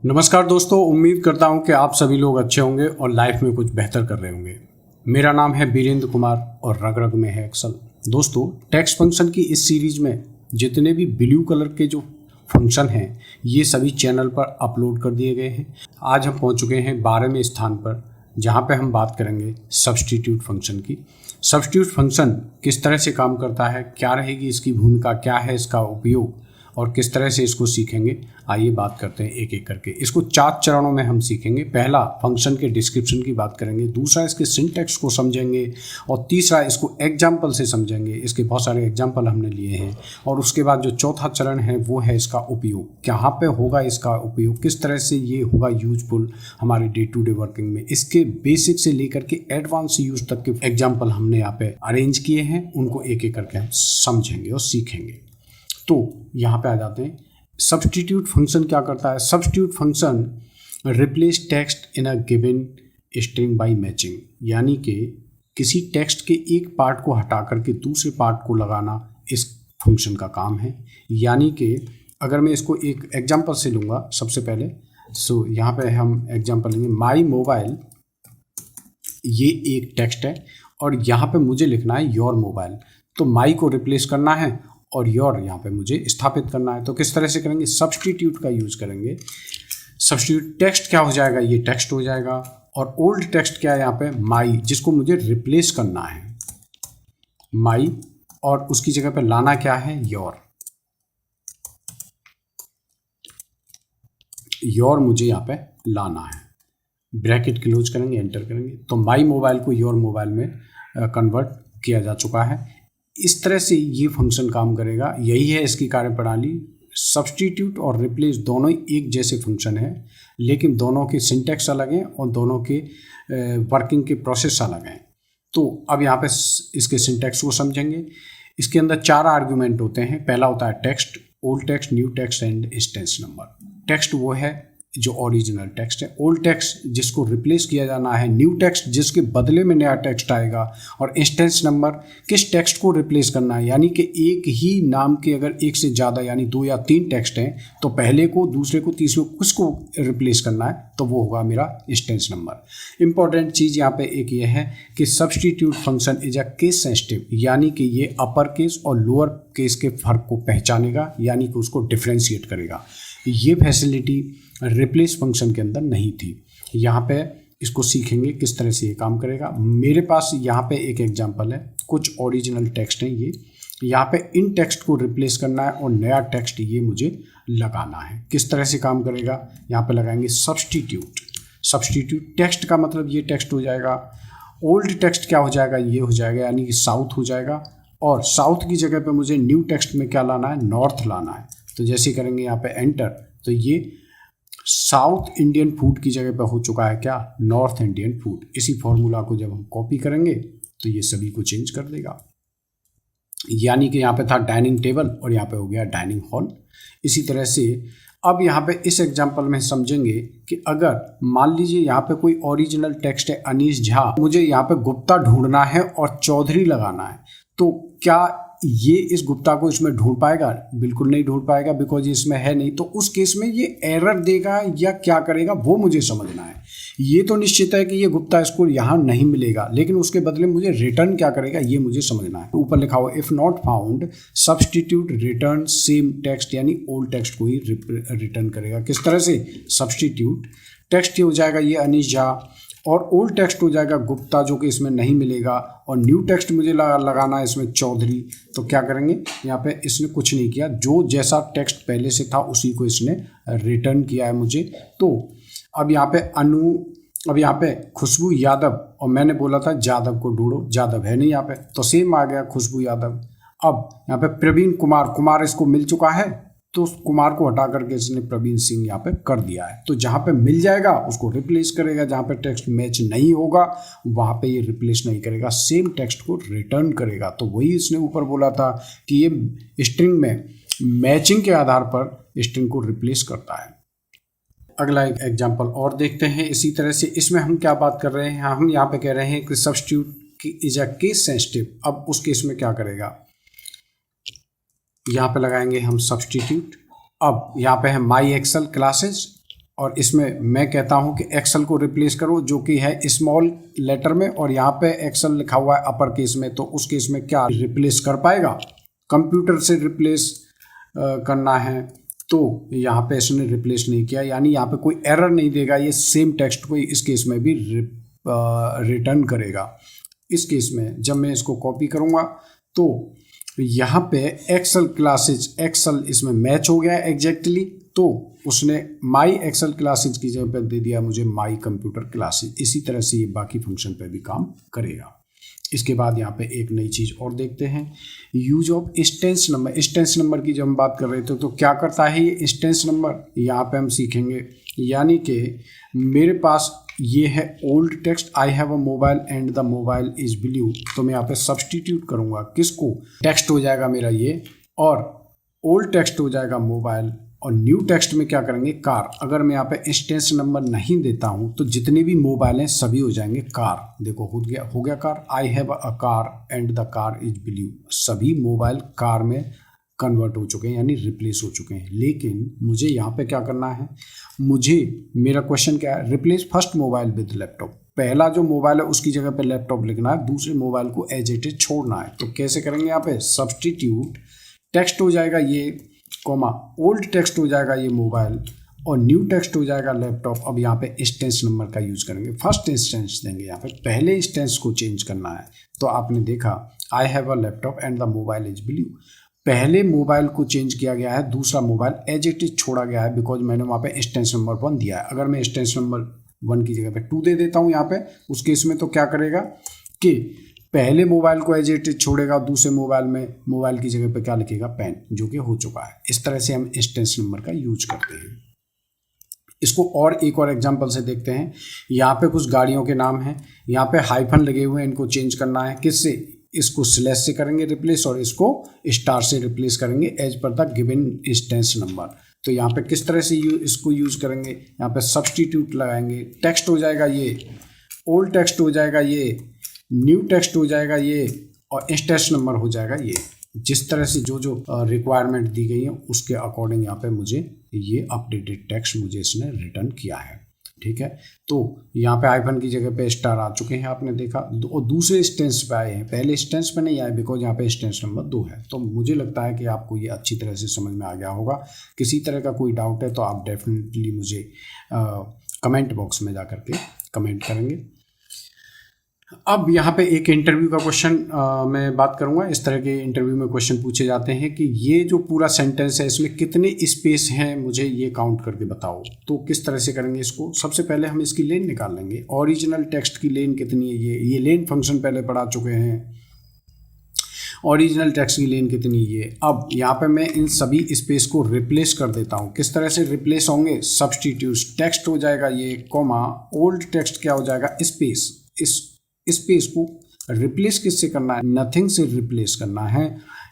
नमस्कार दोस्तों, उम्मीद करता हूं कि आप सभी लोग अच्छे होंगे और लाइफ में कुछ बेहतर कर रहे होंगे। मेरा नाम है वीरेंद्र कुमार और रग रग में है एक्सल। दोस्तों, टेक्स्ट फंक्शन की इस सीरीज में जितने भी ब्लू कलर के जो फंक्शन हैं ये सभी चैनल पर अपलोड कर दिए गए हैं। आज हम पहुंच चुके हैं 12वें स्थान पर, जहां पे हम बात करेंगे सब्स्टिट्यूट फंक्शन की। सब्स्टिट्यूट फंक्शन किस तरह से काम करता है, क्या रहेगी इसकी भूमिका, क्या है इसका उपयोग और किस तरह से इसको सीखेंगे, आइए बात करते हैं एक एक करके। इसको 4 चरणों में हम सीखेंगे। पहला, फंक्शन के डिस्क्रिप्शन की बात करेंगे। दूसरा, इसके सिंटैक्स को समझेंगे। और तीसरा, इसको एग्जाम्पल से समझेंगे। इसके बहुत सारे एग्जाम्पल हमने लिए हैं। और उसके बाद जो चौथा चरण है वो है इसका उपयोग। कहाँ पे होगा इसका उपयोग, किस तरह से ये होगा यूजफुल हमारे डे टू डे वर्किंग में। इसके बेसिक से लेकर के एडवांस यूज तक के एग्जाम्पल हमने यहाँ पे अरेंज किए हैं, उनको एक एक करके हम समझेंगे और सीखेंगे। तो यहाँ पे आ जाते हैं। सब्स्टिट्यूट फंक्शन क्या करता है? Substitute function replace text in a given string by matching, यानी कि किसी टेक्स्ट के एक पार्ट को हटा करके दूसरे पार्ट को लगाना इस फंक्शन का काम है। यानी कि अगर मैं इसको एक एग्जांपल से लूँगा सबसे पहले, सो यहाँ पे हम एग्जांपल लेंगे माई मोबाइल। ये एक टेक्स्ट है और यहाँ पे मुझे लिखना है योर मोबाइल। तो माई को रिप्लेस करना है और योर यहाँ पे मुझे स्थापित करना है। तो किस तरह से करेंगे? सब्स्टिट्यूट का यूज करेंगे। सब्स्टिट्यूट टेक्स्ट क्या हो जाएगा? ये टेक्स्ट हो जाएगा। और ओल्ड टेक्स्ट क्या है यहाँ पे? माई, जिसको मुझे रिप्लेस करना है माई, और उसकी जगह पे लाना क्या है? योर। योर मुझे यहाँ पे लाना है। ब्रैकेट क्लोज करेंगे, एंटर करेंगे, तो माई मोबाइल को योर मोबाइल में कन्वर्ट किया जा चुका है। इस तरह से ये फंक्शन काम करेगा। यही है इसकी कार्यप्रणाली। सब्स्टिट्यूट और रिप्लेस दोनों ही एक जैसे फंक्शन है, लेकिन दोनों के सिंटैक्स अलग हैं और दोनों के वर्किंग के प्रोसेस अलग हैं। तो अब यहाँ पे इसके सिंटैक्स को समझेंगे। इसके अंदर 4 आर्ग्यूमेंट होते हैं। पहला होता है text, old text, new text and instance number. Text वो है जो ओरिजिनल टेक्स्ट है, ओल्ड टेक्स्ट जिसको रिप्लेस किया जाना है, न्यू टेक्स्ट जिसके बदले में नया टेक्स्ट आएगा, और इंस्टेंस नंबर किस टेक्स्ट को रिप्लेस करना है। यानी कि एक ही नाम के अगर एक से ज़्यादा यानी 2 या 3 टेक्स्ट हैं तो पहले को, दूसरे को, तीसरे को किसको रिप्लेस करना है, तो वो होगा मेरा इंस्टेंस नंबर। इंपॉर्टेंट चीज़ यहाँ पे एक ये है कि substitute function is a case sensitive, यानी कि ये अपर केस और लोअर केस के फर्क को पहचानेगा, यानी कि उसको डिफ्रेंशिएट करेगा। ये फैसिलिटी रिप्लेस फंक्शन के अंदर नहीं थी। यहाँ पे इसको सीखेंगे किस तरह से ये काम करेगा। मेरे पास यहाँ पे एक एग्जांपल है, कुछ ओरिजिनल टेक्स्ट हैं ये। यहाँ पे इन टेक्स्ट को रिप्लेस करना है और नया टेक्स्ट ये मुझे लगाना है। किस तरह से काम करेगा? यहाँ पे लगाएंगे सब्स्टिट्यूट। सब्स्टिट्यूट टेक्स्ट का मतलब ये टेक्स्ट हो जाएगा। ओल्ड टेक्स्ट क्या हो जाएगा? ये हो जाएगा, यानी कि साउथ हो जाएगा। और साउथ की जगह पे मुझे न्यू टेक्स्ट में क्या लाना है? नॉर्थ लाना है। तो जैसे करेंगे यहाँ पे एंटर, तो ये साउथ इंडियन फूड की जगह पे हो चुका है क्या? North Indian food. इसी फॉर्मूला को जब हम कॉपी करेंगे तो ये सभी को चेंज कर देगा। यानी कि यहाँ पे था डाइनिंग टेबल और यहाँ पे हो गया डाइनिंग हॉल। इसी तरह से अब यहाँ पे इस एग्जांपल में समझेंगे कि अगर मान लीजिए यहाँ पे कोई ओरिजिनल टेक्स्ट है अनीश झा, मुझे यहाँ पे गुप्ता ढूंढना है और चौधरी लगाना है, तो क्या ये इस गुप्ता को इसमें ढूंढ पाएगा? बिल्कुल नहीं ढूंढ पाएगा, बिकॉज ये इसमें है नहीं। तो उस केस में ये एरर देगा या क्या करेगा वो मुझे समझना है। ये तो निश्चित है कि ये गुप्ता इसको यहाँ नहीं मिलेगा, लेकिन उसके बदले मुझे रिटर्न क्या करेगा ये मुझे समझना है। ऊपर लिखा हुआ if not found substitute return same text, यानी ओल्ड टेक्स्ट को ही रिटर्न करेगा। किस तरह से? सब्स्टिट्यूट टेक्स्ट हो जाएगा ये अनीश झा, और ओल्ड टेक्स्ट हो जाएगा गुप्ता जो कि इसमें नहीं मिलेगा, और न्यू टेक्स्ट मुझे लगाना है इसमें चौधरी। तो क्या करेंगे? यहाँ पे इसने कुछ नहीं किया, जो जैसा टेक्स्ट पहले से था उसी को इसने रिटर्न किया है मुझे। तो अब यहाँ पे अब यहाँ पे खुशबू यादव, और मैंने बोला था जादव को ढूंढो, जादव है नहीं यहाँ पे, तो सेम आ गया खुशबू यादव। अब यहाँ पे प्रवीण कुमार, कुमार इसको मिल चुका है, तो कुमार को हटा करके इसने प्रवीण सिंह यहाँ पे कर दिया है। तो जहाँ पे मिल जाएगा उसको रिप्लेस करेगा, जहाँ पे टेक्स्ट मैच नहीं होगा वहाँ पे ये रिप्लेस नहीं करेगा, सेम टेक्स्ट को रिटर्न करेगा। तो वही इसने ऊपर बोला था कि ये स्ट्रिंग में मैचिंग के आधार पर स्ट्रिंग को रिप्लेस करता है। अगला एक एग्जाम्पल और देखते हैं इसी तरह से। इसमें हम क्या बात कर रहे हैं? हम यहाँ पे कह रहे हैं कि substitute is a case sensitive. अब उस केस में क्या करेगा? यहाँ पे लगाएंगे हम सब्स्टिट्यूट। अब यहाँ पे है माई एक्सेल क्लासेस और इसमें मैं कहता हूं कि एक्सेल को रिप्लेस करो जो कि है स्मॉल लेटर में, और यहाँ पे एक्सेल लिखा हुआ है अपर केस में, तो उस केस में क्या रिप्लेस कर पाएगा? कंप्यूटर से रिप्लेस करना है तो यहाँ पे इसने रिप्लेस नहीं किया, यानी यहाँ पे कोई एरर नहीं देगा, ये सेम टेक्स्ट को इस केस में भी रिटर्न करेगा। इस केस में जब मैं इसको कॉपी करूँगा तो यहाँ पे एक्सेल क्लासेज, एक्सेल इसमें मैच हो गया एग्जैक्टली, तो उसने माई एक्सेल क्लासेज की जगह पर दे दिया मुझे माई कंप्यूटर क्लासेज। इसी तरह से ये बाकी फंक्शन पे भी काम करेगा। इसके बाद यहाँ पे एक नई चीज़ और देखते हैं, use of instance number. Instance number की जब हम बात कर रहे थे तो क्या करता है ये इंस्टेंस नंबर, यहाँ पे हम सीखेंगे। यानी कि मेरे पास ये है old text, I have a mobile and the mobile is blue, तो मैं यहाँ पे सब्सटीट्यूट करूँगा किसको, टेक्स्ट हो जाएगा मेरा ये, और ओल्ड टेक्स्ट हो जाएगा मोबाइल, और न्यू टेक्स्ट में क्या करेंगे कार। अगर मैं यहाँ पे इंस्टेंस नंबर नहीं देता हूँ तो जितने भी मोबाइल हैं सभी हो जाएंगे कार। देखो हो गया car, I have a car and the car is blue, सभी मोबाइल कार में कन्वर्ट हो चुके हैं, यानी रिप्लेस हो चुके हैं। लेकिन मुझे यहाँ पे क्या करना है, मेरा क्वेश्चन क्या है, replace first mobile with laptop. पहला जो मोबाइल है उसकी जगह पे लैपटॉप लिखना है, दूसरे मोबाइल को एज इट इज छोड़ना है। तो कैसे करेंगे, यहाँ पे सब्सटीट्यूट, टेक्स्ट हो जाएगा ये कॉमा, ओल्ड टेक्स्ट हो जाएगा ये मोबाइल, और न्यू टेक्स्ट हो जाएगा लैपटॉप। अब यहाँ पे इंस्टेंस नंबर का यूज करेंगे, फर्स्ट इंस्टेंस देंगे, यहाँ पे पहले इंस्टेंस को चेंज करना है। तो आपने देखा I have a laptop and the mobile is blue, पहले मोबाइल को चेंज किया गया है, दूसरा मोबाइल एज इट इज छोड़ा गया है, बिकॉज मैंने वहाँ पे इंस्टेंस नंबर 1 दिया है। अगर मैं इंस्टेंस नंबर 1 की जगह पे 2 दे देता हूँ यहाँ पे, उस केस में तो क्या करेगा कि पहले मोबाइल को एज इट इज छोड़ेगा, दूसरे मोबाइल में मोबाइल की जगह पे क्या लिखेगा, पेन, जो कि हो चुका है। इस तरह से हम इंस्टेंस नंबर का यूज करते हैं। इसको और एक और एग्जांपल से देखते हैं। यहाँ पे कुछ गाड़ियों के नाम हैं, यहाँ पे हाइफन लगे हुए हैं, इनको चेंज करना है किससे, इसको स्लैश से करेंगे रिप्लेस, और इसको स्टार से रिप्लेस करेंगे as per the given instance number. तो यहाँ पे किस तरह से इसको यूज करेंगे, यहाँ पे सब्सटीट्यूट लगाएंगे, टेक्स्ट हो जाएगा ये, ओल्ड टेक्स्ट हो जाएगा ये, न्यू टेक्स्ट हो जाएगा ये, और इंस्टेंस नंबर हो जाएगा ये। जिस तरह से जो रिक्वायरमेंट दी गई है उसके अकॉर्डिंग यहाँ पे मुझे ये अपडेटेड टेक्स्ट मुझे इसने रिटर्न किया है। ठीक है, तो यहाँ पे आइफन की जगह पे स्टार आ चुके हैं, आपने देखा, और दूसरे इंस्टेंस पे आए हैं, पहले इंस्टेंस पे नहीं आए, बिकॉज यहाँ पे इंस्टेंस नंबर 2 है। तो मुझे लगता है कि आपको ये अच्छी तरह से समझ में आ गया होगा। किसी तरह का कोई डाउट है तो आप डेफिनेटली मुझे कमेंट बॉक्स में जा करके कमेंट करेंगे। अब यहाँ पे एक इंटरव्यू का क्वेश्चन मैं बात करूँगा। इस तरह के इंटरव्यू में क्वेश्चन पूछे जाते हैं कि ये जो पूरा सेंटेंस है इसमें कितने स्पेस हैं, मुझे ये काउंट करके बताओ। तो किस तरह से करेंगे इसको, सबसे पहले हम इसकी लेन निकाल लेंगे। ओरिजिनल टेक्स्ट की लेन कितनी है, ये लेन फंक्शन पहले पढ़ा चुके हैं। ओरिजिनल टेक्स्ट की लेन कितनी है ये। अब यहाँ पे मैं इन सभी स्पेस को रिप्लेस कर देता हूँ। किस तरह से रिप्लेस होंगे, सब्सटीट्यूट, टेक्स्ट हो जाएगा ये कॉमा, ओल्ड टेक्स्ट क्या हो जाएगा स्पेस। इस स्पेस को रिप्लेस किससे करना है, नथिंग से रिप्लेस करना है,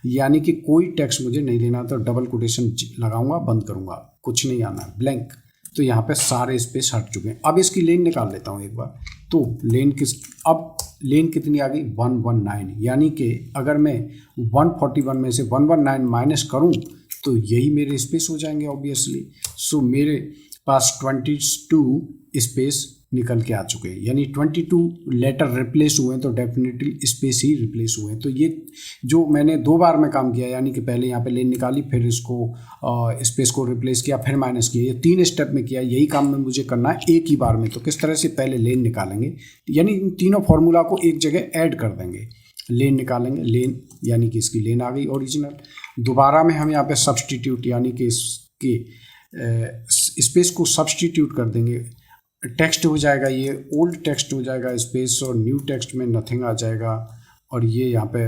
यानी कि कोई टेक्स्ट मुझे नहीं देना। तो डबल कोटेशन लगाऊंगा, बंद करूंगा, कुछ नहीं आना, ब्लैंक। तो यहाँ पे सारे स्पेस हट चुके हैं। अब इसकी लेन निकाल लेता हूँ एक बार। तो अब लेन कितनी आ गई, 119, यानी कि अगर मैं 141 में से 119 माइनस करूँ तो यही मेरे स्पेस हो जाएंगे ऑब्वियसली। सो मेरे पास 22 स्पेस निकल के आ चुके हैं, यानी 22 लेटर रिप्लेस हुए हैं, तो डेफिनेटली स्पेस ही रिप्लेस हुए हैं। तो ये जो मैंने 2 बार में काम किया, यानी कि पहले यहाँ पे लेन निकाली, फिर इसको स्पेस को रिप्लेस किया, फिर माइनस किया, ये 3 स्टेप में किया। यही काम में मुझे करना है एक ही बार में। तो किस तरह से, पहले लेन निकालेंगे, यानी इन तीनों फॉर्मूला को एक जगह ऐड कर देंगे, लेन निकालेंगे, लेन यानी कि इसकी लेन आ गई ओरिजिनल। दोबारा में हम यहाँ पे सब्सटीट्यूट, यानी कि इसके स्पेस को सब्सटीट्यूट कर देंगे। टेक्स्ट हो जाएगा ये, ओल्ड टेक्स्ट हो जाएगा स्पेस, और न्यू टेक्स्ट में नथिंग आ जाएगा, और ये यहाँ पे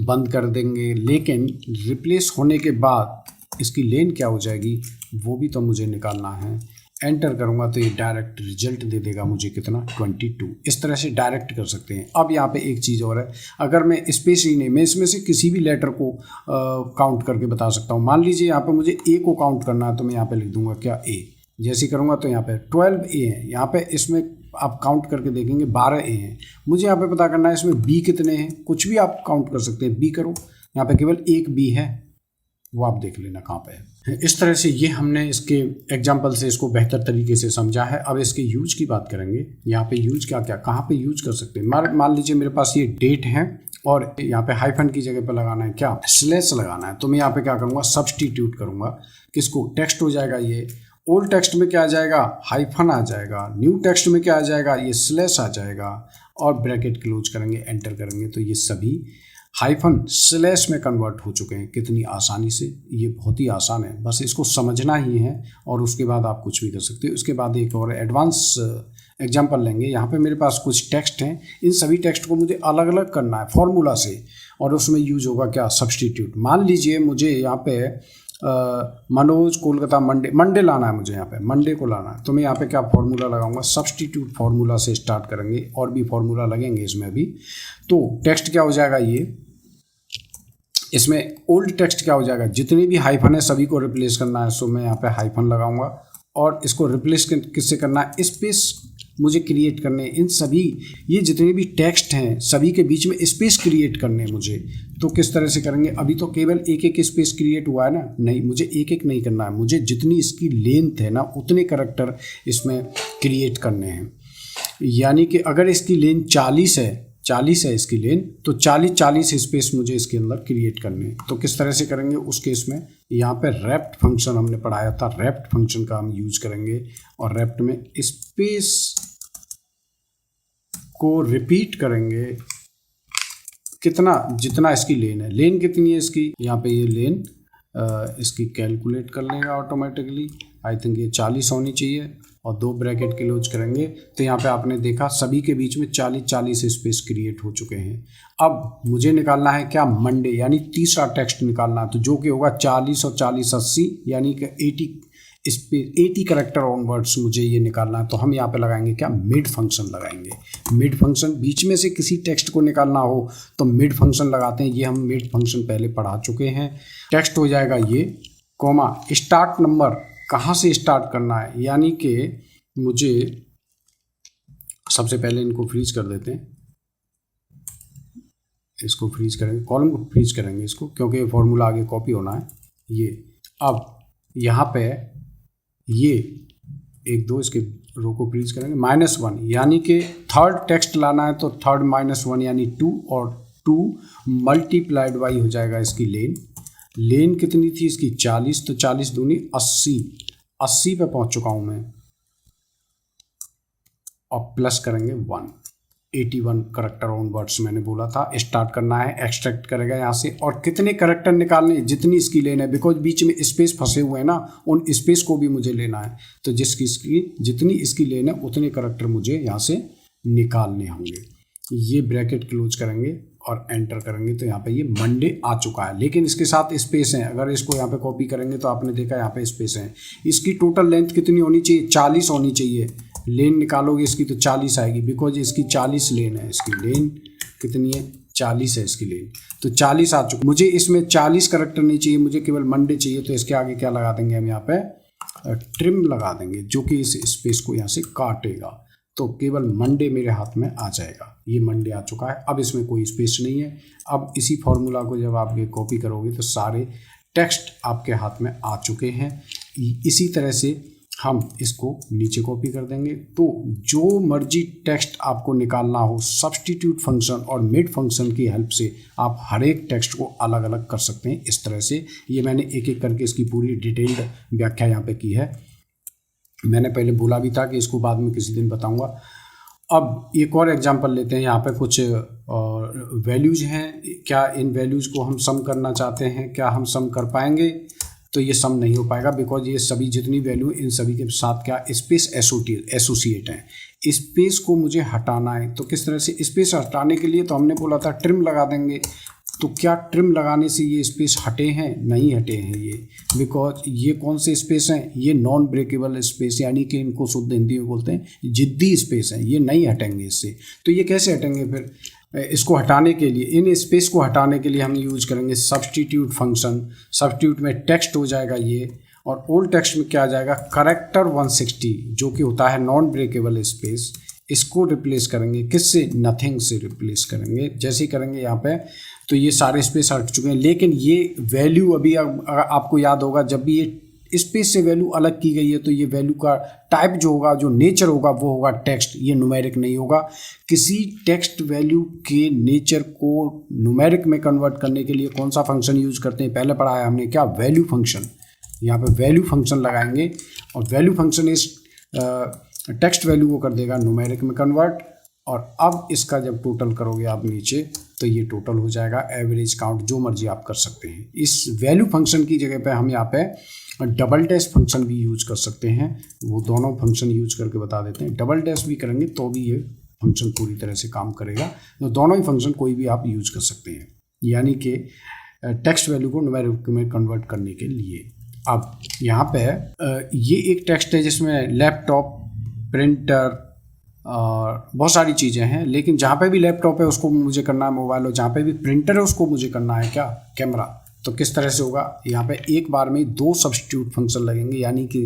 बंद कर देंगे। लेकिन रिप्लेस होने के बाद इसकी लेन क्या हो जाएगी वो भी तो मुझे निकालना है। एंटर करूँगा तो ये डायरेक्ट रिजल्ट दे देगा मुझे कितना, 22। इस तरह से डायरेक्ट कर सकते हैं। अब यहाँ पे एक चीज़ और है, अगर मैं स्पेस ही नहीं, मैं इसमें से किसी भी लेटर को काउंट करके बता सकता हूँ। मान लीजिए यहाँ पे मुझे ए को काउंट करना है, तो मैं यहाँ पे लिख दूंगा क्या, ए। जैसे करूँगा तो यहाँ पे 12 ए हैं, यहाँ पे इसमें आप काउंट करके देखेंगे 12 ए हैं। मुझे यहाँ पे पता करना है इसमें बी कितने हैं, कुछ भी आप काउंट कर सकते हैं, बी करो, यहाँ पे केवल एक बी है, वो आप देख लेना कहाँ पे है। इस तरह से ये हमने इसके एग्जाम्पल से इसको बेहतर तरीके से समझा है। अब इसके यूज की बात करेंगे। यहाँ पे यूज क्या क्या कहाँ पे यूज कर सकते हैं। मान लीजिए मेरे पास ये डेट है और यहाँ पे हाइफन की जगह पर लगाना है क्या, स्लैश लगाना है। तो मैं यहाँ पे क्या करूँगा, सब्सटीट्यूट करूँगा। किसको, टेक्स्ट हो जाएगा ये। ओल्ड टेक्स्ट में क्या आ जाएगा, हाइफन आ जाएगा। न्यू टेक्स्ट में क्या आ जाएगा, ये स्लैश आ जाएगा। और ब्रैकेट क्लोज करेंगे, एंटर करेंगे तो ये सभी हाइफन स्लैश में कन्वर्ट हो चुके हैं। कितनी आसानी से, ये बहुत ही आसान है, बस इसको समझना ही है और उसके बाद आप कुछ भी कर सकते हो। उसके बाद एक और एडवांस एग्जांपल लेंगे। यहाँ पे मेरे पास कुछ टेक्स्ट हैं, इन सभी टेक्स्ट को मुझे अलग अलग करना है फॉर्मूला से, और उसमें यूज होगा क्या, सब्सटीट्यूट। मान लीजिए मुझे यहाँ पे मनोज कोलकाता मंडे लाना है, मुझे यहाँ पे मंडे को लाना है। तो मैं यहाँ पे क्या फॉर्मूला लगाऊंगा, सब्सटीट्यूट फॉर्मूला से स्टार्ट करेंगे, और भी फॉर्मूला लगेंगे इसमें भी। तो टेक्स्ट क्या हो जाएगा, ये इसमें ओल्ड टेक्स्ट क्या हो जाएगा, जितने भी हाइफन है सभी को रिप्लेस करना है। सो मैं यहाँ पे हाइफन लगाऊंगा और इसको रिप्लेस किससे करना है, स्पेस मुझे क्रिएट करने हैं। इन सभी ये जितने भी टेक्स्ट हैं सभी के बीच में स्पेस क्रिएट करने हैं मुझे। तो किस तरह से करेंगे, अभी तो केवल एक एक स्पेस क्रिएट हुआ है ना, नहीं मुझे एक एक नहीं करना है, मुझे जितनी इसकी लेंथ है ना उतने करैक्टर इसमें क्रिएट करने हैं। यानी कि अगर इसकी लेंथ 40 है इसकी लेंथ, तो 40 स्पेस मुझे इसके अंदर क्रिएट करने हैं। तो किस तरह से करेंगे उस केस में, यहाँ पे रैप्ट फंक्शन हमने पढ़ाया था, रैप्ट फंक्शन का हम यूज करेंगे। और रैप्ट में स्पेस को रिपीट करेंगे कितना, जितना इसकी लेन है। लेन कितनी है इसकी, यहाँ पे ये लेन इसकी कैलकुलेट कर लेगा ऑटोमेटिकली। आई थिंक ये 40 होनी चाहिए और 2 ब्रैकेट क्लोज करेंगे। तो यहाँ पे आपने देखा सभी के बीच में 40 स्पेस क्रिएट हो चुके हैं। अब मुझे निकालना है क्या, मंडे, यानी तीसरा टेक्स्ट निकालना है। तो जो कि होगा 40 और 40 80, यानी कि 80 करैक्टर ऑनवर्ड्स मुझे ये निकालना है। तो हम यहाँ पे लगाएंगे क्या, मिड फंक्शन लगाएंगे। मिड फंक्शन, बीच में से किसी टेक्स्ट को निकालना हो तो मिड फंक्शन लगाते हैं। ये हम मिड फंक्शन पहले पढ़ा चुके हैं। टेक्स्ट हो जाएगा ये, कॉमा, स्टार्ट नंबर, कहाँ से स्टार्ट करना है, यानी कि मुझे सबसे पहले इनको फ्रीज कर देते हैं। इसको फ्रीज करेंगे, कॉलम को फ्रीज करेंगे इसको, क्योंकि ये फॉर्मूला आगे कॉपी होना है। ये अब यहाँ पे ये 1 2 इसके रो को फ्रीज करेंगे। -1 यानी कि थर्ड टेक्स्ट लाना है, तो थर्ड -1 यानी 2, और 2 मल्टीप्लाइड बाई हो जाएगा इसकी लेन कितनी थी इसकी 40, तो 40 दूनी 80 पे पहुंच चुका हूं मैं। और प्लस करेंगे 1, 81 करैक्टर ऑन वर्ड्स मैंने बोला था स्टार्ट करना है। एक्सट्रैक्ट करेगा यहाँ से, और कितने करैक्टर निकालने, जितनी इसकी लेन है, बिकॉज बीच में स्पेस फंसे हुए हैं ना, उन स्पेस को भी मुझे लेना है। तो जितनी इसकी लेन है उतने करैक्टर मुझे यहाँ से निकालने होंगे। ये ब्रैकेट क्लोज करेंगे और एंटर करेंगे। तो यहाँ पे ये मंडे आ चुका है, लेकिन इसके साथ स्पेस है। अगर इसको यहाँ पे कॉपी करेंगे तो आपने देखा यहाँ पे स्पेस है। इसकी टोटल लेंथ कितनी होनी चाहिए, 40 होनी चाहिए। लेन निकालोगे इसकी तो 40 आएगी, बिकॉज इसकी 40 लेन है। इसकी लेन कितनी है, 40 है इसकी लेन, तो 40 आ चुकी। मुझे इसमें 40 करैक्टर नहीं चाहिए, मुझे केवल मंडे चाहिए। तो इसके आगे क्या लगा देंगे हम, यहाँ पे ट्रिम लगा देंगे, जो कि इस स्पेस को यहाँ से काटेगा। तो केवल मंडे मेरे हाथ में आ जाएगा। ये मंडे आ चुका है, अब इसमें कोई स्पेस नहीं है। अब इसी फॉर्मूला को जब आप ये कॉपी करोगे तो सारे टेक्स्ट आपके हाथ में आ चुके हैं। इसी तरह से हम इसको नीचे कॉपी कर देंगे। तो जो मर्जी टेक्स्ट आपको निकालना हो, सब्सटीट्यूट फंक्शन और मिड फंक्शन की हेल्प से आप हर एक टेक्स्ट को अलग अलग कर सकते हैं। इस तरह से ये मैंने एक एक करके इसकी पूरी डिटेल्ड व्याख्या यहाँ पे की है। मैंने पहले बोला भी था कि इसको बाद में किसी दिन बताऊंगा। अब एक और एग्जांपल लेते हैं। यहाँ पे कुछ वैल्यूज हैं, क्या इन वैल्यूज़ को हम सम करना चाहते हैं, क्या हम सम कर पाएंगे? तो ये सम नहीं हो पाएगा, बिकॉज ये सभी जितनी वैल्यू, इन सभी के साथ क्या स्पेस एसोसिएट हैं। स्पेस को मुझे हटाना है, तो किस तरह से स्पेस हटाने के लिए तो हमने बोला था ट्रिम लगा देंगे। तो क्या ट्रिम लगाने से ये स्पेस हटे हैं? नहीं हटे हैं ये, बिकॉज ये कौन से स्पेस हैं, ये नॉन ब्रेकेबल स्पेस, यानी कि इनको शुद्ध हिंदी में बोलते हैं जिद्दी स्पेस हैं, ये नहीं हटेंगे इससे। तो ये कैसे हटेंगे फिर? इसको हटाने के लिए, इन स्पेस को हटाने के लिए हम यूज करेंगे सब्सटीट्यूट फंक्शन। सब्सटीट्यूट में टेक्स्ट हो जाएगा ये, और ओल्ड टेक्स्ट में क्या आ जाएगा, करैक्टर 160, जो कि होता है नॉन ब्रेकेबल स्पेस। इसको रिप्लेस करेंगे किससे, नथिंग से रिप्लेस करेंगे। जैसे ही करेंगे यहाँ पे तो ये सारे स्पेस हट चुके हैं, लेकिन ये वैल्यू अभी आपको याद होगा जब भी ये स्पेस से वैल्यू अलग की गई है तो ये वैल्यू का टाइप जो होगा, जो नेचर होगा वो होगा टेक्स्ट, ये न्यूमेरिक नहीं होगा। किसी टेक्स्ट वैल्यू के नेचर को न्यूमेरिक में कन्वर्ट करने के लिए कौन सा फंक्शन यूज करते हैं, पहले पढ़ा है हमने क्या, वैल्यू फंक्शन। यहाँ पे वैल्यू फंक्शन लगाएंगे और वैल्यू फंक्शन इस टेक्स्ट वैल्यू को कर देगा न्यूमेरिक में कन्वर्ट। और अब इसका जब टोटल करोगे आप नीचे तो ये टोटल हो जाएगा, एवरेज काउंट जो मर्जी आप कर सकते हैं। इस वैल्यू फंक्शन की जगह पे हम यहाँ पे डबल डैश फंक्शन भी यूज कर सकते हैं, वो दोनों फंक्शन यूज करके बता देते हैं। डबल डैश भी करेंगे तो भी ये फंक्शन पूरी तरह से काम करेगा, तो दोनों ही फंक्शन कोई भी आप यूज कर सकते हैं, यानी कि टेक्स्ट वैल्यू को न्यूमेरिक में कन्वर्ट करने के लिए। अब यहाँ पे ये एक टेक्स्ट है जिसमें लैपटॉप, प्रिंटर और बहुत सारी चीज़ें हैं, लेकिन जहाँ पे भी लैपटॉप है उसको मुझे करना है मोबाइल, और जहाँ पे भी प्रिंटर है उसको मुझे करना है क्या, कैमरा। तो किस तरह से होगा, यहाँ पे एक बार में 2 सब्स्टिट्यूट फंक्शन लगेंगे, यानी कि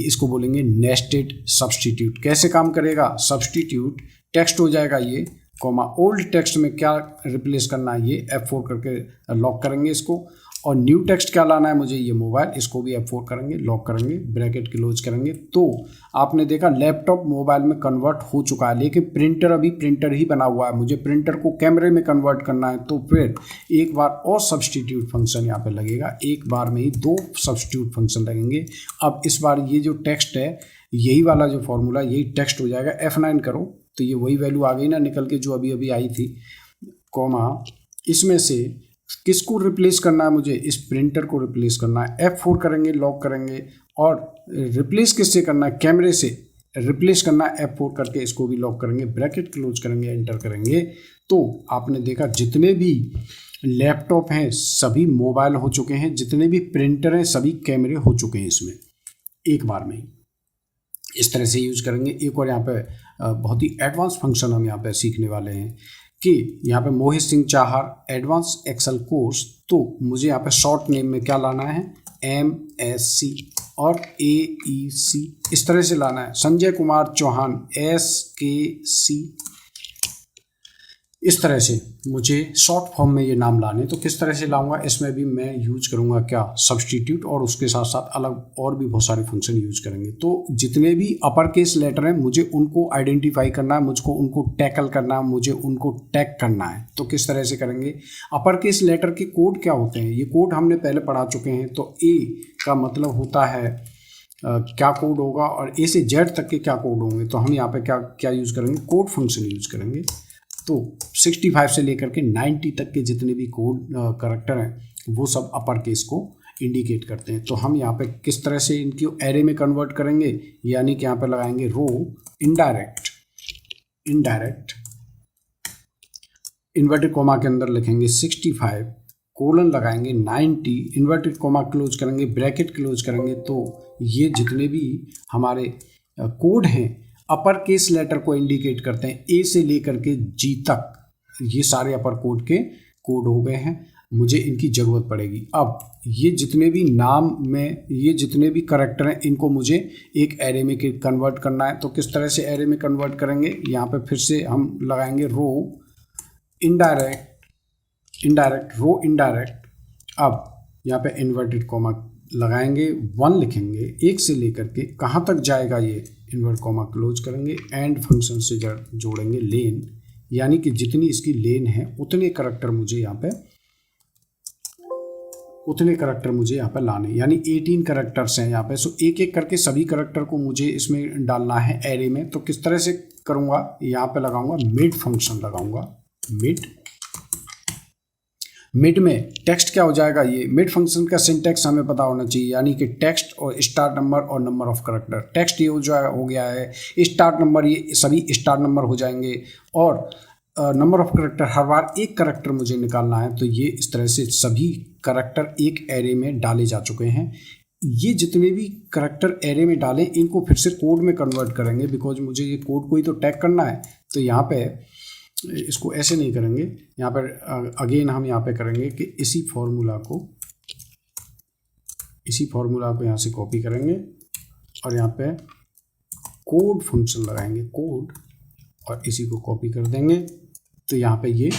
इसको बोलेंगे नेस्टेड सब्स्टिट्यूट। कैसे काम करेगा, सब्स्टिट्यूट टेक्स्ट हो जाएगा ये, कॉमा ओल्ड टेक्स्ट में क्या रिप्लेस करना है ये F4 करके लॉक करेंगे इसको, और न्यू टेक्स्ट क्या लाना है मुझे, ये मोबाइल, इसको भी F4 करेंगे, लॉक करेंगे, ब्रैकेट क्लोज करेंगे। तो आपने देखा लैपटॉप मोबाइल में कन्वर्ट हो चुका है, लेकिन प्रिंटर अभी प्रिंटर ही बना हुआ है, मुझे प्रिंटर को कैमरे में कन्वर्ट करना है, तो फिर एक बार और सब्स्टिट्यूट फंक्शन यहाँ पे लगेगा, एक बार में ही 2 सब्स्टिट्यूट फंक्शन लगेंगे। अब इस बार ये जो टेक्स्ट है, यही वाला जो फॉर्मूला, यही टेक्स्ट हो जाएगा। F9 करो तो ये वही वैल्यू आ गई ना निकल के जो अभी अभी आई थी, कॉमा इसमें से किसको रिप्लेस करना है मुझे, इस प्रिंटर को रिप्लेस करना है, F4 करेंगे, लॉक करेंगे, और रिप्लेस किससे करना है, कैमरे से रिप्लेस करना है, F4 करके इसको भी लॉक करेंगे, ब्रैकेट क्लोज करेंगे, एंटर करेंगे। तो आपने देखा जितने भी लैपटॉप हैं सभी मोबाइल हो चुके हैं, जितने भी प्रिंटर हैं सभी कैमरे हो चुके हैं इसमें एक बार में ही। इस तरह से यूज करेंगे। एक और यहाँ पे बहुत ही एडवांस फंक्शन हम यहाँ पे सीखने वाले हैं कि यहाँ पे Mohit Singh Chahar advance excel course, तो मुझे यहाँ पे शॉर्ट नेम में क्या लाना है, MSc और AEC, इस तरह से लाना है। संजय कुमार चौहान SKC, इस तरह से मुझे शॉर्ट फॉर्म में ये नाम लाने। तो किस तरह से लाऊंगा, इसमें भी मैं यूज करूंगा क्या, सब्स्टिट्यूट, और उसके साथ साथ अलग और भी बहुत सारे फंक्शन यूज करेंगे। तो जितने भी अपर केस लेटर हैं मुझे उनको आइडेंटिफाई करना है, मुझको उनको टैकल करना है, मुझे उनको टैग करना है। तो किस तरह से करेंगे, अपर केस लेटर के कोड क्या होते हैं, ये कोड हमने पहले पढ़ा चुके हैं। तो A का मतलब होता है क्या कोड होगा, और A से Z तक के क्या कोड होंगे। तो हम यहाँ पे क्या क्या यूज करेंगे, कोड फंक्शन यूज करेंगे। तो 65 से लेकर के 90 तक के जितने भी कोड करैक्टर हैं वो सब अपर केस को इंडिकेट करते हैं। तो हम यहाँ पे किस तरह से इनकी एरे में कन्वर्ट करेंगे, यानी कि यहाँ पे लगाएंगे रो इनडायरेक्ट इन्वर्टेड कॉमा के अंदर लिखेंगे 65 कोलन लगाएंगे 90 इन्वर्टेड कॉमा क्लोज करेंगे, ब्रैकेट क्लोज करेंगे। तो ये जितने भी हमारे कोड हैं अपर केस लेटर को इंडिकेट करते हैं, A से लेकर के G तक, ये सारे अपर कोड के कोड हो गए हैं, मुझे इनकी ज़रूरत पड़ेगी। अब ये जितने भी नाम में ये जितने भी करैक्टर हैं इनको मुझे एक एरे में कन्वर्ट करना है। तो किस तरह से एरे में कन्वर्ट करेंगे, यहाँ पे फिर से हम लगाएंगे रो इनडायरेक्ट रो इनडायरेक्ट। अब यहाँ पे इन्वर्टेड कॉमा लगाएंगे, 1 लिखेंगे, 1 से लेकर के कहाँ तक जाएगा ये, इन्वर्ट कॉमा क्लोज करेंगे, एंड फंक्शन से जोड़ेंगे लेन, यानी कि जितनी इसकी लेन है उतने करैक्टर मुझे यहाँ पे लाने, यानी 18 करैक्टर्स हैं यहाँ पे। सो एक एक करके सभी करैक्टर को मुझे इसमें डालना है एरे में। तो किस तरह से करूँगा, यहाँ पे लगाऊंगा मिड फंक्शन, लगाऊंगा मिड में टेक्स्ट क्या हो जाएगा, ये मिड फंक्शन का सिंटैक्स हमें पता होना चाहिए, यानी कि टेक्स्ट और स्टार्ट नंबर और नंबर ऑफ करैक्टर। टेक्स्ट ये हो गया है, स्टार्ट नंबर ये सभी स्टार्ट नंबर हो जाएंगे, और नंबर ऑफ करैक्टर हर बार एक करैक्टर मुझे निकालना है। तो ये इस तरह से सभी करैक्टर एक एरे में डाले जा चुके हैं। ये जितने भी करैक्टर एरे में डालें इनको फिर से कोड में कन्वर्ट करेंगे, बिकॉज मुझे ये कोड को ही तो टैग करना है। तो यहाँ पे इसको ऐसे नहीं करेंगे, यहाँ पर अगेन हम यहाँ पे करेंगे कि इसी फॉर्मूला को यहाँ से कॉपी करेंगे और यहाँ पे कोड फंक्शन लगाएंगे, कोड और इसी को कॉपी कर देंगे। तो यहाँ पे ये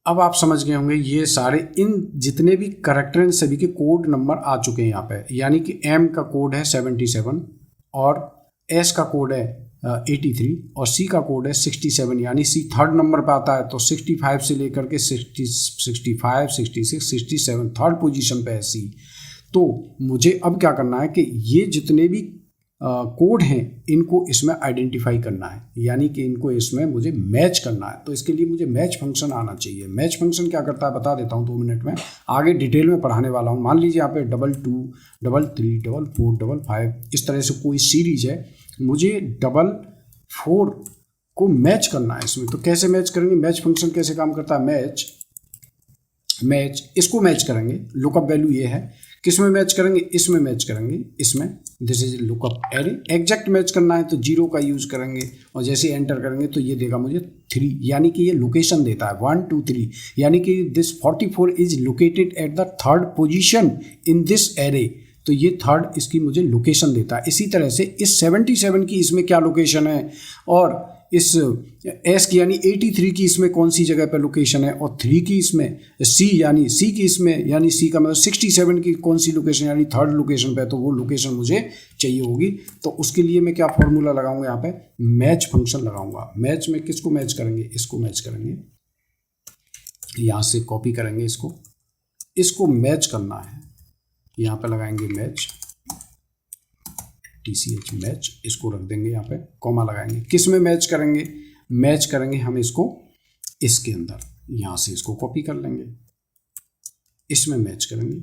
अब आप समझ गए होंगे, ये सारे इन जितने भी करेक्टर हैं सभी के कोड नंबर आ चुके हैं यहाँ पे। यानी कि M का कोड है 77 और S का कोड है 83 और C का कोड है 67, यानी C थर्ड नंबर पे आता है। तो 65 से लेकर के 65, 66, 67 थर्ड पोजीशन पे है C। तो मुझे अब क्या करना है कि ये जितने भी कोड हैं इनको इसमें आइडेंटिफाई करना है, यानी कि इनको इसमें मुझे मैच करना है। तो इसके लिए मुझे मैच फंक्शन आना चाहिए। मैच फंक्शन क्या करता है बता देता हूँ 2 मिनट में, आगे डिटेल में पढ़ाने वाला हूँ। मान लीजिए यहाँ पे 22, 33, 44, 55 इस तरह से कोई सीरीज है, मुझे 44 को मैच करना है इसमें। तो कैसे मैच करेंगे, मैच फंक्शन कैसे काम करता है, मैच इसको मैच करेंगे। लुकअप वैल्यू ये है, किस में मैच करेंगे, इसमें मैच करेंगे, इसमें। This is lookup array. Exact match करना है तो 0 का यूज करेंगे और जैसे एंटर करेंगे तो ये देगा मुझे 3, यानी कि ये लोकेशन देता है 1 2 3, यानी कि this 44 is located at the third position in this array. तो ये थर्ड इसकी मुझे लोकेशन देता है। इसी तरह से इस 77 की इसमें क्या लोकेशन है और इस S की यानी 83 की इसमें कौन सी जगह पर लोकेशन है और 3 की इसमें C यानी C की इसमें यानी C का मतलब 67 की कौन सी लोकेशन यानी थर्ड लोकेशन पे है। तो वो लोकेशन मुझे चाहिए होगी। तो उसके लिए मैं क्या फॉर्मूला लगाऊंगा, यहाँ पे मैच फंक्शन लगाऊंगा। मैच में किसको मैच करेंगे, इसको मैच करेंगे। यहाँ से कॉपी करेंगे इसको मैच करना है, यहाँ पे लगाएंगे मैच TCH मैच, इसको रख देंगे यहाँ पे, कॉमा लगाएंगे। किस में मैच करेंगे, मैच करेंगे हम इसको इसके अंदर, यहाँ से इसको कॉपी कर लेंगे, इसमें मैच करेंगे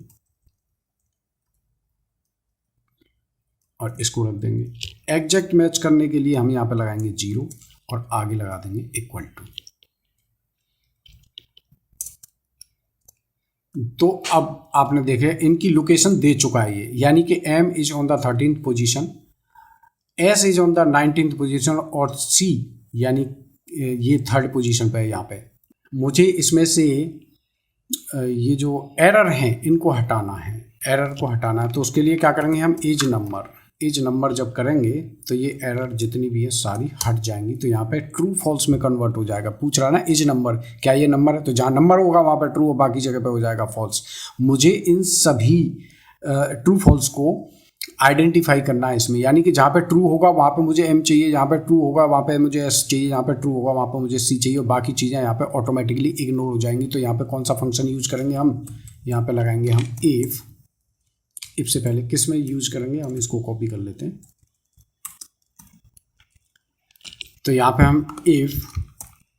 और इसको रख देंगे। एग्जैक्ट मैच करने के लिए हम यहाँ पे लगाएंगे 0 और आगे लगा देंगे इक्वल टू। तो अब आपने देखे इनकी लोकेशन दे चुका है ये, यानी कि M is on the 13th position, S is on the 19th position और C यानी ये थर्ड पोजीशन पे है। यहाँ पे मुझे इसमें से ये जो एरर हैं इनको हटाना है, एरर को हटाना है। तो उसके लिए क्या करेंगे हम, एज नंबर जब करेंगे तो ये एरर जितनी भी है सारी हट जाएंगी। तो यहाँ पे ट्रू फॉल्स में कन्वर्ट हो जाएगा। पूछ रहा ना एज नंबर, क्या ये नंबर है, तो जहाँ नंबर होगा वहाँ पे ट्रू और बाकी जगह पे हो जाएगा फॉल्स। मुझे इन सभी ट्रू फॉल्स को आइडेंटिफाई करना है इसमें, यानी कि जहाँ पे ट्रू होगा वहाँ पे मुझे M चाहिए, जहाँ पे ट्रू होगा वहाँ पे मुझे S चाहिए, जहाँ पे ट्रू होगा वहाँ पे मुझे C चाहिए और बाकी चीज़ें यहाँ पे ऑटोमेटिकली इग्नोर हो जाएंगी। तो यहाँ पे कौन सा फंक्शन यूज करेंगे हम, यहाँ पे लगाएंगे हम इफ से पहले किस में यूज करेंगे, हम इसको कॉपी कर लेते हैं। तो यहाँ पे हम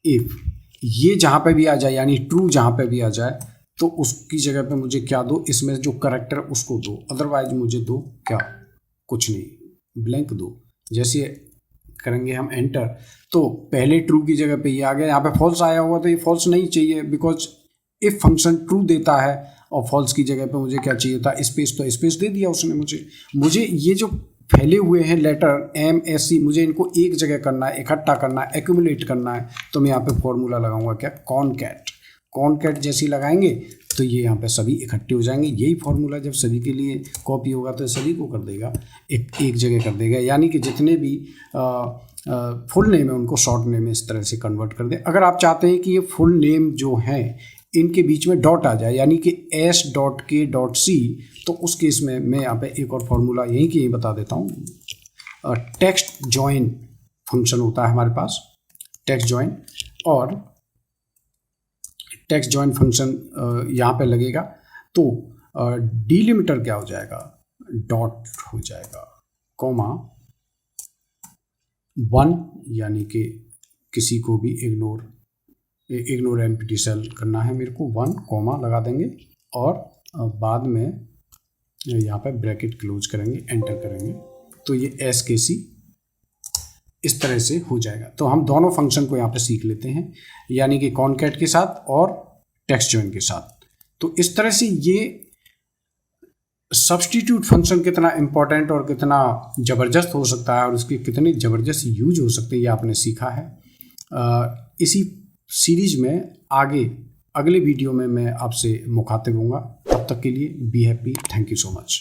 इफ ये जहाँ पे भी आ जाए यानी ट्रू जहाँ पे भी आ जाए तो उसकी जगह पे मुझे क्या दो, इसमें जो करेक्टर उसको दो, अदरवाइज मुझे दो क्या, कुछ नहीं, ब्लैंक दो। जैसे करेंगे हम एंटर तो पहले ट्रू की जगह पे ये आ गया, यहाँ पे फॉल्स आया हुआ तो ये फॉल्स नहीं चाहिए, बिकॉज इफ फंक्शन ट्रू देता है और फॉल्स की जगह पे मुझे क्या चाहिए था, स्पेस। तो स्पेस दे दिया उसने मुझे ये जो फैले हुए हैं लेटर MSC, मुझे इनको एक जगह करना है, इकट्ठा करना है, एक्यूमुलेट करना है। तो मैं यहाँ पे फॉर्मूला लगाऊंगा क्या, कॉनकैट जैसी लगाएंगे तो ये यहाँ पे सभी इकट्ठे हो जाएंगे। यही फॉर्मूला जब सभी के लिए कॉपी होगा तो सभी को कर देगा, एक जगह कर देगा, यानी कि जितने भी फुल नेम है उनको शॉर्ट नेम में इस तरह से कन्वर्ट कर दे। अगर आप चाहते हैं कि ये फुल नेम जो हैं इनके बीच में डॉट आ जाए, यानी कि S.K.C, तो उस केस में मैं यहाँ पे एक और फॉर्मूला यहीं की यहीं बता देता हूँ। टेक्स्ट जॉइन फंक्शन होता है हमारे पास, टेक्स्ट जॉइन, और टेक्स्ट जॉइन फंक्शन यहाँ पे लगेगा तो डिलिमिटर क्या हो जाएगा, डॉट हो जाएगा, कॉमा 1, यानी कि किसी को भी इग्नोर एम्प्टी सेल करना है मेरे को, 1 कॉमा लगा देंगे और बाद में यहाँ पे ब्रैकेट क्लोज करेंगे, एंटर करेंगे तो ये SKC इस तरह से हो जाएगा। तो हम दोनों फंक्शन को यहाँ पे सीख लेते हैं, यानी कि कॉनकैट के साथ और टेक्स्ट जॉइन के साथ। तो इस तरह से ये सब्स्टिट्यूट फंक्शन कितना इंपॉर्टेंट और कितना ज़बरदस्त हो सकता है और उसके कितने ज़बरदस्त यूज हो सकते हैं ये आपने सीखा है। इसी सीरीज में आगे अगले वीडियो में मैं आपसे मुखातिब होऊंगा। तब तक के लिए be happy, thank you so much.